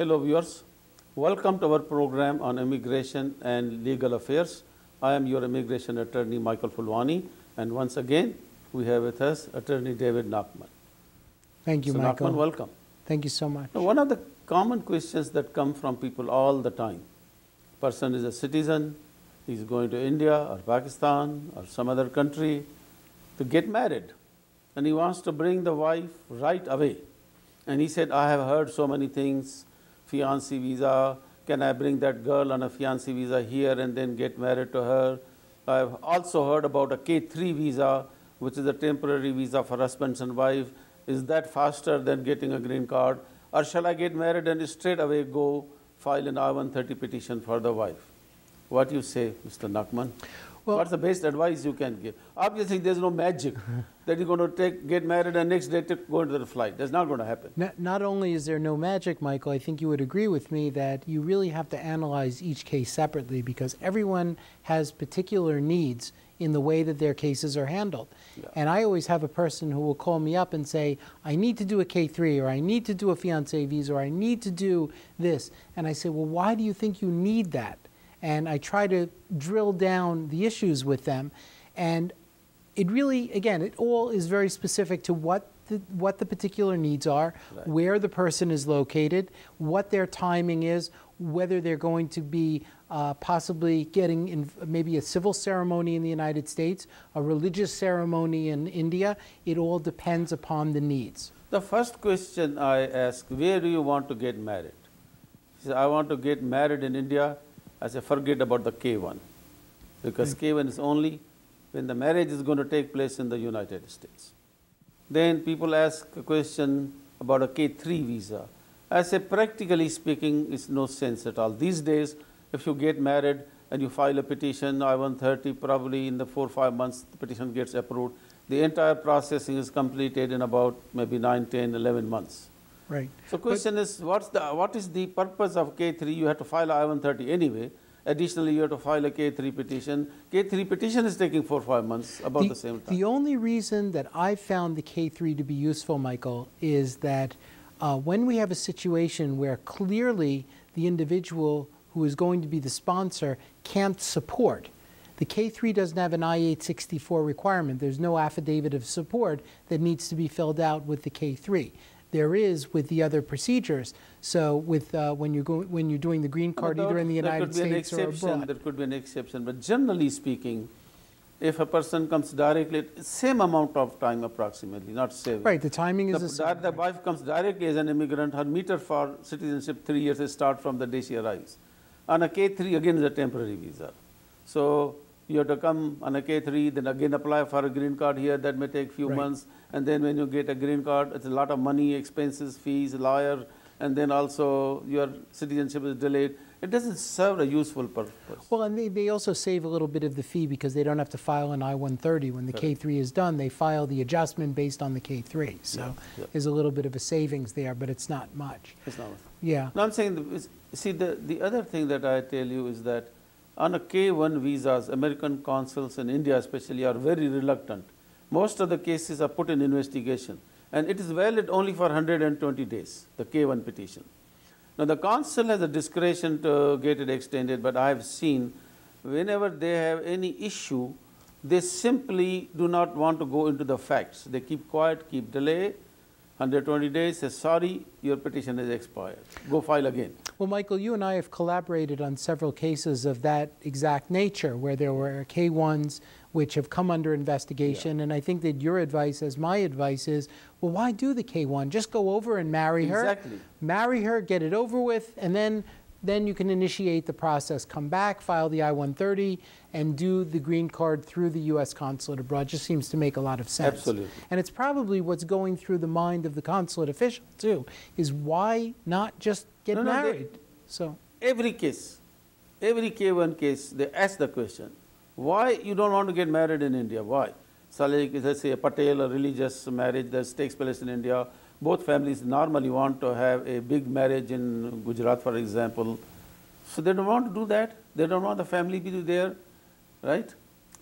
fellow viewers, welcome to our program on immigration and legal affairs. I am your immigration attorney, Michael Phulwani, and once again, we have with us attorney David Nachman. Thank you, Michael. Nachman, welcome. Thank you so much. Now, one of the common questions that come from people all the time, person is a citizen, he's going to India or Pakistan or some other country to get married, and he wants to bring the wife right away. And he said, I have heard so many things, fiancé visa, can I bring that girl on a fiancé visa here and then get married to her? I have also heard about a K3 visa, which is a temporary visa for husbands and wives. Is that faster than getting a green card? Or shall I get married and straight away go file an I-130 petition for the wife? What do you say, Mr. Nachman? Well, what's the best advice you can give? Obviously, there's no magic that you're going to get married and next day go into the flight. That's not going to happen. Not only is there no magic, Michael, I think you would agree with me that you really have to analyze each case separately because everyone has particular needs in the way that their cases are handled. Yeah. And I always have a person who will call me up and say, I need to do a K3, or I need to do a fiancé visa, or I need to do this. And I say, well, why do you think you need that? And I try to drill down the issues with them. And it really, again, it all is very specific to what the particular needs are, right, where the person is located, what their timing is, whether they're going to be possibly getting in maybe a civil ceremony in the United States, a religious ceremony in India. It all depends upon the needs. The first question I ask, where do you want to get married? He said, I want to get married in India. I say, forget about the K1, because K1 is only when the marriage is going to take place in the United States. Then people ask a question about a K3 visa. I say, practically speaking, it's no sense at all. These days, if you get married and you file a petition, I-130, probably in the 4 or 5 months, the petition gets approved. The entire processing is completed in about maybe 9, 10, 11 months. Right. So question is, what is the purpose of K3? You have to file I-130 anyway. Additionally, you have to file a K3 petition. K3 petition is taking 4 or 5 months, about the same time. The only reason that I found the K3 to be useful, Michael, is that when we have a situation where clearly the individual who is going to be the sponsor can't support, the K3 doesn't have an I-864 requirement. There's no affidavit of support that needs to be filled out with the K3. There is with the other procedures. So with when you're doing the green card either in the United States or abroad. There could be an exception, but generally speaking, if a person comes directly, same amount of time approximately, not saving. Right, the timing is the same. The wife comes directly as an immigrant. Her meter for citizenship 3 years start from the day she arrives. On a K3 again is a temporary visa. So you have to come on a K3, then again apply for a green card here. That may take few months. And then when you get a green card, it's a lot of money, expenses, fees, lawyer, and then also your citizenship is delayed. It doesn't serve a useful purpose. Well, and they also save a little bit of the fee because they don't have to file an I-130. When the K3 is done, they file the adjustment based on the K3. So there's a little bit of a savings there, but it's not much. It's not much. Yeah. No, I'm saying, see, the other thing that I tell you is that on a K1 visas, American consuls in India especially are very reluctant. Most of the cases are put in investigation, and it is valid only for 120 days, the K1 petition. Now, the consul has a discretion to get it extended, but I have seen whenever they have any issue, they simply do not want to go into the facts. They keep quiet, keep delay, 120 days, say, sorry, your petition is expired. Go file again. Well, Michael, you and I have collaborated on several cases of that exact nature, where there were K1s which have come under investigation, and I think that your advice, as my advice, is, well, why do the K1? Just go over and marry her. Exactly. Marry her, get it over with, and then you can initiate the process. Come back, file the I-130, and do the green card through the U.S. consulate abroad. Just seems to make a lot of sense. Absolutely. And it's probably what's going through the mind of the consulate official, too, is why not just get married? Every case, every K1 case, they ask the question, why you don't want to get married in India? Why? So let's say a Patel, a religious marriage that takes place in India. Both families normally want to have a big marriage in Gujarat, for example. So they don't want to do that. They don't want the family to be there, right?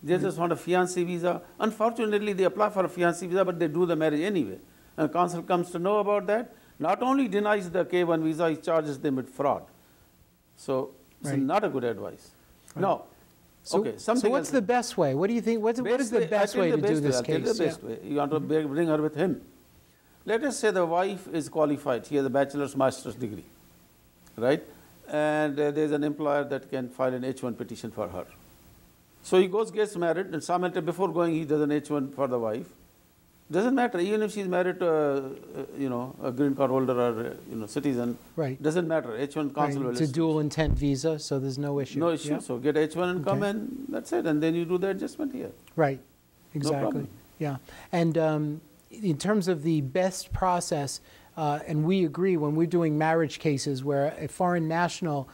They just want a fiancé visa. Unfortunately, they apply for a fiancé visa, but they do the marriage anyway. And consul comes to know about that. Not only denies the K1 visa, he charges them with fraud. So it's not a good advice. Right. No. So, okay, something so what's the best way? What do you think? What is the best way to do this case? I'll tell you the best way. You want to bring her with him. Let us say the wife is qualified. She has a bachelor's, master's degree, right? And there's an employer that can file an H1 petition for her. So he goes, gets married, and simultaneously before going, he does an H1 for the wife. Doesn't matter, even if she's married to a green card holder or citizen. Right. Doesn't matter. H1 council will. It's a dual intent visa, so there's no issue. No issue. So get H1 and come, and that's it. And then you do the adjustment here. Right. Exactly. No problem. Yeah. And in terms of the best process, and we agree when we're doing marriage cases where a foreign national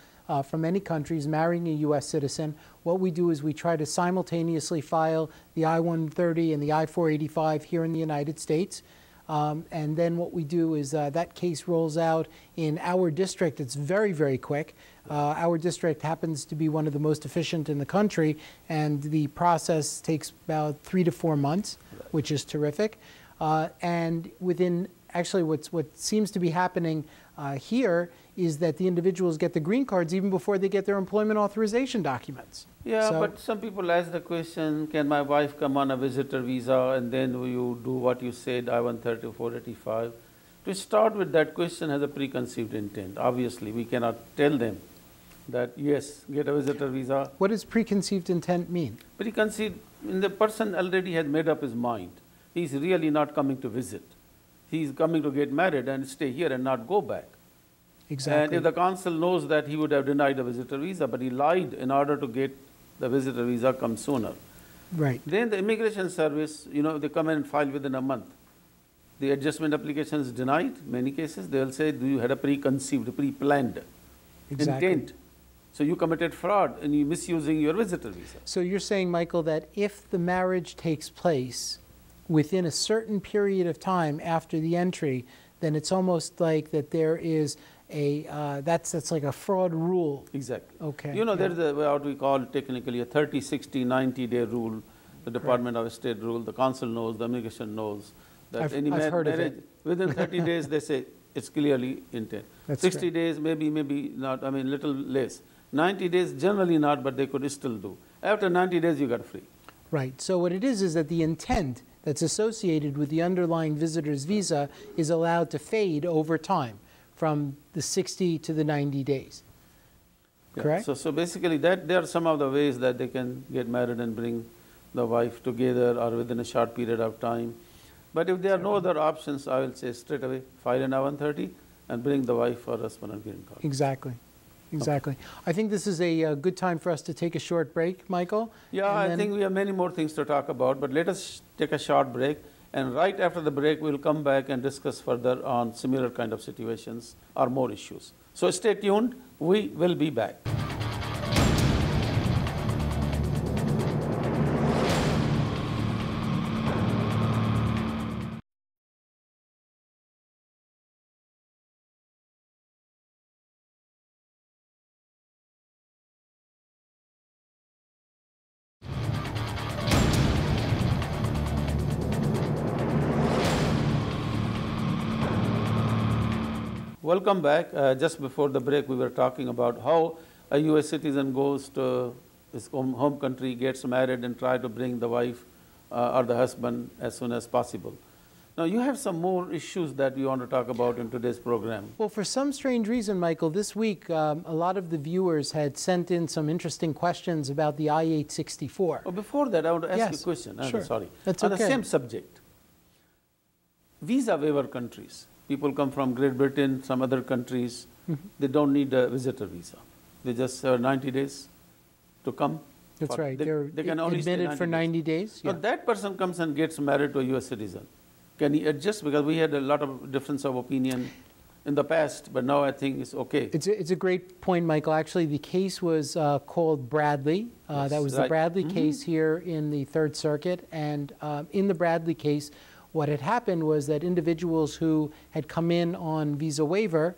from any country is marrying a U.S. citizen, what we do is we try to simultaneously file the I-130 and the I-485 here in the United States. And then what we do is that case rolls out in our district. It's very, very quick. Our district happens to be one of the most efficient in the country, and the process takes about 3 to 4 months, which is terrific. And within, actually what seems to be happening here is that the individuals get the green cards even before they get their employment authorization documents. Yeah, So- but some people ask the question, can my wife come on a visitor visa and then you do what you said, I-130, 485? To start with, that question has a preconceived intent. Obviously, we cannot tell them that, yes, get a visitor visa. What does preconceived intent mean? Preconceived, the person already has made up his mind. He's really not coming to visit. He's coming to get married and stay here and not go back. Exactly. And if the consul knows that, he would have denied the visitor visa, but he lied in order to get the visitor visa come sooner. Right. Then the immigration service, they come in and file within a month. The adjustment application is denied. Many cases, they will say, do you had a preconceived, pre-planned Exactly. intent? So you committed fraud and you misusing your visitor visa. So you're saying, Michael, that if the marriage takes place within a certain period of time after the entry, then it's almost like that there is that's like a fraud rule. Exactly. Okay. There's what we call technically a 30, 60, 90-day rule, the Department of State rule. The consul knows, the immigration knows that I've any heard of marriage it. within 30 days they say it's clearly intent. That's 60 great. days, maybe not. Little less. 90 days generally not, but they could still do. After 90 days, you got free. Right. So what it is that the intent that's associated with the underlying visitor's visa is allowed to fade over time, from the 60 to the 90 days. Yeah. Correct? So basically, there are some of the ways that they can get married and bring the wife together or within a short period of time. But if there are no other options, I will say straight away, file an I-130 and bring the wife for husband and green card. Exactly. Exactly. I think this is a good time for us to take a short break, Michael. Yeah, And I then- think we have many more things to talk about, but let us take a short break. And right after the break, we'll come back and discuss further on similar kind of situations or more issues. So stay tuned. We will be back. Welcome back. Just before the break, we were talking about how a U.S. citizen goes to his home country, gets married, and try to bring the wife or the husband as soon as possible. Now, you have some more issues that you want to talk about in today's program. Well, for some strange reason, Michael, this week a lot of the viewers had sent in some interesting questions about the I-864. Oh, before that, I want to ask you Yes, a question. sure. Sorry. That's on okay. the same subject. Visa waiver countries. People come from Great Britain, some other countries. They don't need a visitor visa. They just have 90 days to come. That's right. They can only stay admitted for 90 days. Now, Yeah. that person comes and gets married to a U.S. citizen. Can he adjust? Because we had a lot of difference of opinion in the past, but now I think it's okay. It's a great point, Michael. Actually, the case was called Bradley. Yes, That was the right. Bradley case here in the Third Circuit. And in the Bradley case, what had happened was that individuals who had come in on visa waiver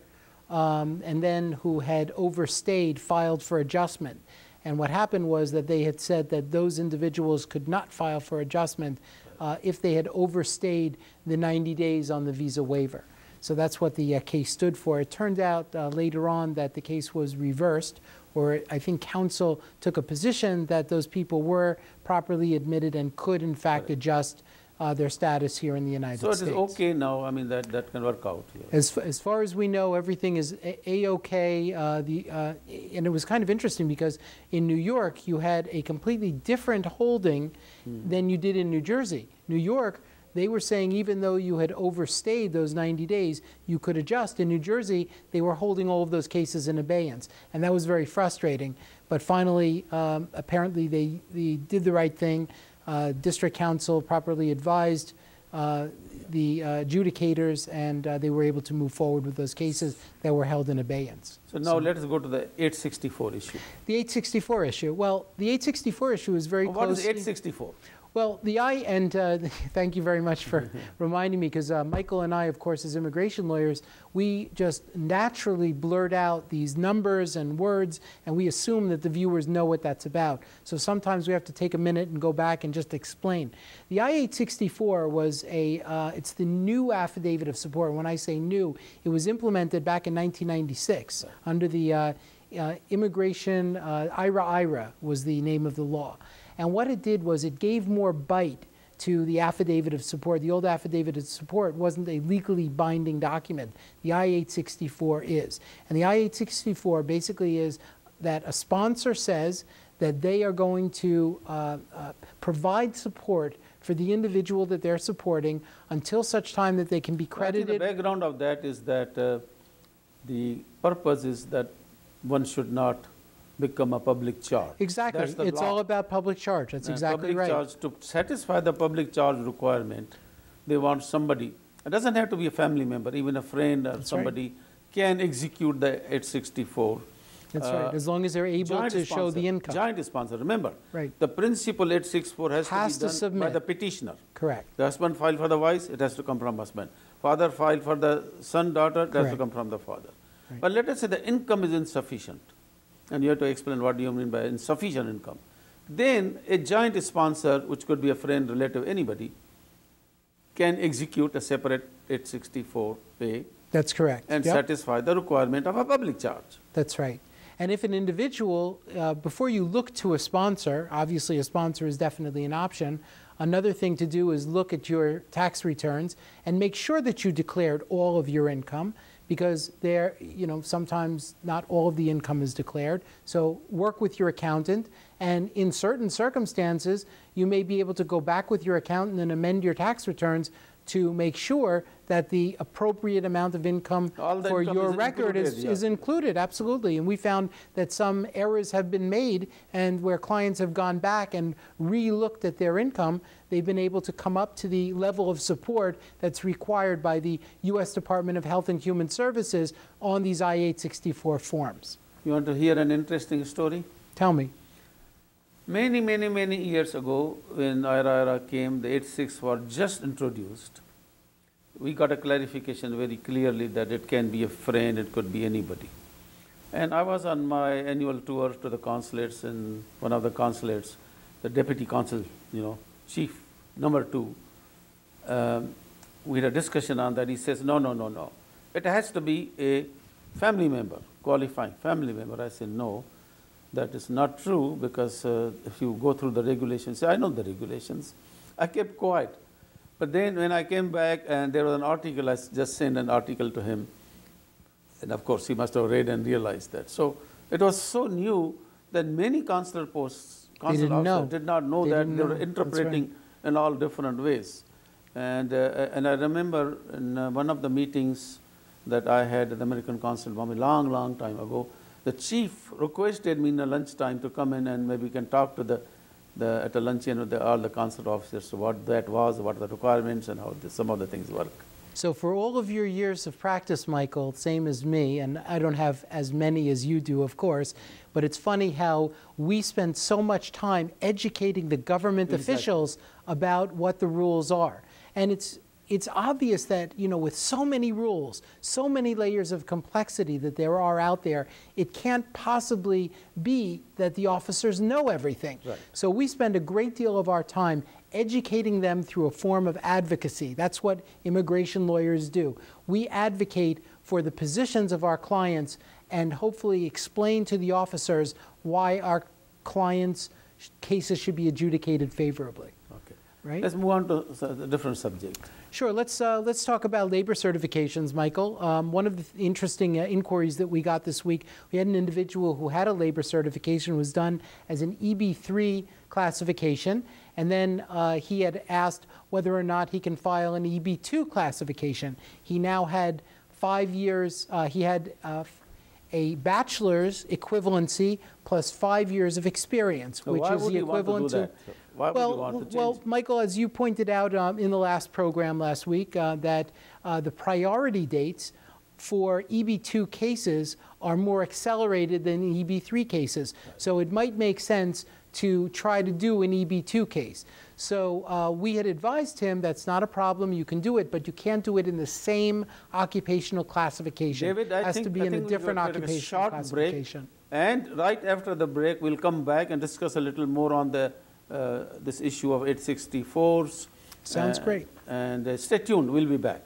and then who had overstayed filed for adjustment. And what happened was that they had said that those individuals could not file for adjustment if they had overstayed the 90 days on the visa waiver. So that's what the case stood for. It turned out later on that the case was reversed, or I think counsel took a position that those people were properly admitted and could in fact adjust their status here in the United States. So it is okay now, I mean, that can work out here. As far as we know, everything is A-OK. And it was kind of interesting because in New York, you had a completely different holding than you did in New Jersey. New York, they were saying even though you had overstayed those 90 days, you could adjust. In New Jersey, they were holding all of those cases in abeyance. And that was very frustrating. But finally, apparently, they did the right thing. District council properly advised the adjudicators, and they were able to move forward with those cases that were held in abeyance. So now let us go to the 864 issue. The 864 issue. Well, the 864 issue is very close. What is 864? Well, thank you very much for reminding me, because Michael and I, of course, as immigration lawyers, we just naturally blurt out these numbers and words, and we assume that the viewers know what that's about. So sometimes we have to take a minute and go back and just explain. The I-864 was it's the new affidavit of support. When I say new, it was implemented back in 1996 under the immigration, IRA was the name of the law. And what it did was it gave more bite to the affidavit of support. The old affidavit of support wasn't a legally binding document. The I-864 is. And the I-864 basically is that a sponsor says that they are going to provide support for the individual that they're supporting until such time that they can be credited. I think the background of that is that the purpose is that one should not become a public charge. Exactly. It's all about public charge. That's exactly right. Public charge, to satisfy the public charge requirement, they want somebody, it doesn't have to be a family member, even a friend or somebody can execute the 864. That's right, as long as they're able to show the income. Joint sponsor, remember, right. The principal 864 has to be done by the petitioner. Correct. The husband filed for the wife, it has to come from husband. Father filed for the son, daughter, it has to come from the father. Right. But let us say the income is insufficient. And you have to explain what do you mean by insufficient income. Then a joint sponsor, which could be a friend, relative, anybody, can execute a separate 864 pay. That's correct. And satisfy the requirement of a public charge. That's right. And if an individual, before you look to a sponsor, obviously a sponsor is definitely an option, another thing to do is look at your tax returns and make sure that you declared all of your income, because there, sometimes not all of the income is declared. So work with your accountant, and in certain circumstances, you may be able to go back with your accountant and amend your tax returns to make sure that the appropriate amount of income for your record is included, absolutely. And we found that some errors have been made, and where clients have gone back and re-looked at their income, they've been able to come up to the level of support that's required by the U.S. Department of Health and Human Services on these I-864 forms. You want to hear an interesting story? Tell me. Many, many, many years ago, when IRA came, the 864 was just introduced. We got a clarification very clearly that it can be a friend, it could be anybody. And I was on my annual tour to the consulates, and one of the consulates, the deputy consul, chief, number 2, we had a discussion on that. He says, no. It has to be a family member, qualifying family member. I said, no. That is not true, because if you go through the regulations, I know the regulations. I kept quiet. But then when I came back and there was an article, I just sent an article to him. And of course, he must have read and realized that. So it was so new that many consular posts, consular officers did not know that. They were interpreting in all different ways. And I remember in one of the meetings that I had at the American consul a long time ago, the chief requested me in a lunchtime to come in and maybe we can talk to at a luncheon with all the consular officers, what that was, what are the requirements, and how some of the things work. So for all of your years of practice, Michael, same as me, and I don't have as many as you do, of course, but it's funny how we spend so much time educating the government officials about what the rules are. And it's obvious that, with so many rules, so many layers of complexity that there are out there, it can't possibly be that the officers know everything. Right. So we spend a great deal of our time educating them through a form of advocacy. That's what immigration lawyers do. We advocate for the positions of our clients and hopefully explain to the officers why our clients' cases should be adjudicated favorably. Okay. Right? Let's move on to a different subject. Sure. Let's talk about labor certifications, Michael. One of the interesting inquiries that we got this week, we had an individual who had a labor certification, was done as an EB3 classification, and then he had asked whether or not he can file an EB2 classification. He now had 5 years, he had a bachelor's equivalency plus 5 years of experience, So which why is would the you want to do equivalent to. that? So why would you want to change? Well, Michael, as you pointed out in the last program last week, that the priority dates for EB2 cases are more accelerated than EB3 cases. So it might make sense to try to do an EB2 case. So we had advised him that's not a problem, you can do it, but you can't do it in the same occupational classification. David, it has to be in a different we'll take a occupational short classification. break, and right after the break, we'll come back and discuss a little more on the this issue of 864s. Sounds great. And stay tuned, we'll be back.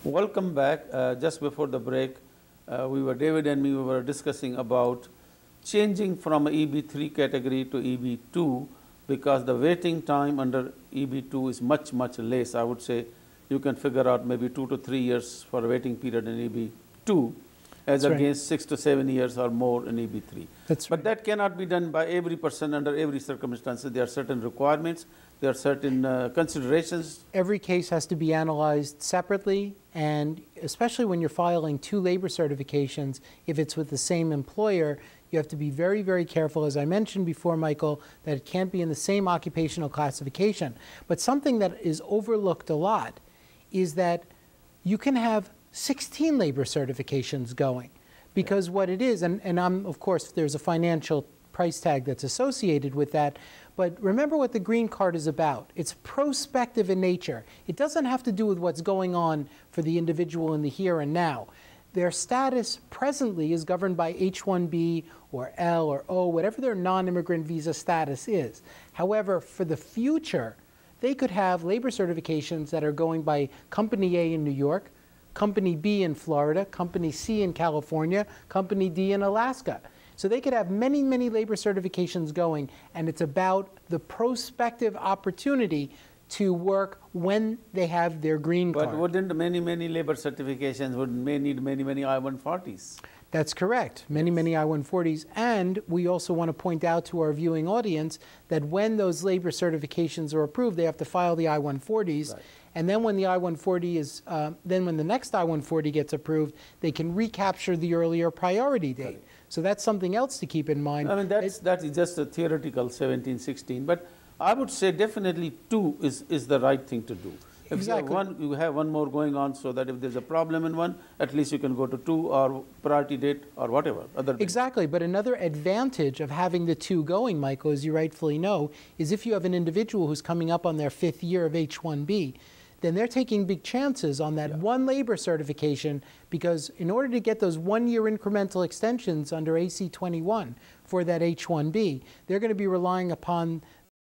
Welcome back. Just before the break, David and me, we were discussing about changing from a EB3 category to EB2 because the waiting time under EB2 is much, much less. I would say you can figure out maybe 2 to 3 years for a waiting period in EB2 as That's against 6 to 7 years or more in EB3. That's But right. that cannot be done by every person under every circumstance. There are certain requirements, there are certain considerations. Every case has to be analyzed separately, and especially when you're filing 2 labor certifications, if it's with the same employer, you have to be very, very careful, as I mentioned before, Michael, that it can't be in the same occupational classification. But something that is overlooked a lot is that you can have 16 labor certifications going, because what it is, and of course, there's a financial price tag that's associated with that, but remember what the green card is about. It's prospective in nature. It doesn't have to do with what's going on for the individual in the here and now. Their status presently is governed by H-1B or L or O, whatever their non-immigrant visa status is. However, for the future, they could have labor certifications that are going by Company A in New York, Company B in Florida, Company C in California, Company D in Alaska. So they could have many, many labor certifications going, and it's about the prospective opportunity to work when they have their green card. But wouldn't many labor certifications may need many I-140s? That's correct. Many I-140s. And we also want to point out to our viewing audience that when those labor certifications are approved, they have to file the I-140s. Right. And then when the I-140 is, then when the next I-140 gets approved, they can recapture the earlier priority date. Right. So that's something else to keep in mind. I mean, that is just a theoretical 17, 16. But I would say definitely 2 is the right thing to do. If Exactly. you have one more going on, so that if there's a problem in one, at least you can go to 2 or priority date or whatever. Exactly, but another advantage of having the 2 going, Michael, as you rightfully know, is if you have an individual who's coming up on their 5th year of H-1B, then they're taking big chances on that one labor certification, because in order to get those 1-year incremental extensions under AC 21 for that H-1B, they're going to be relying upon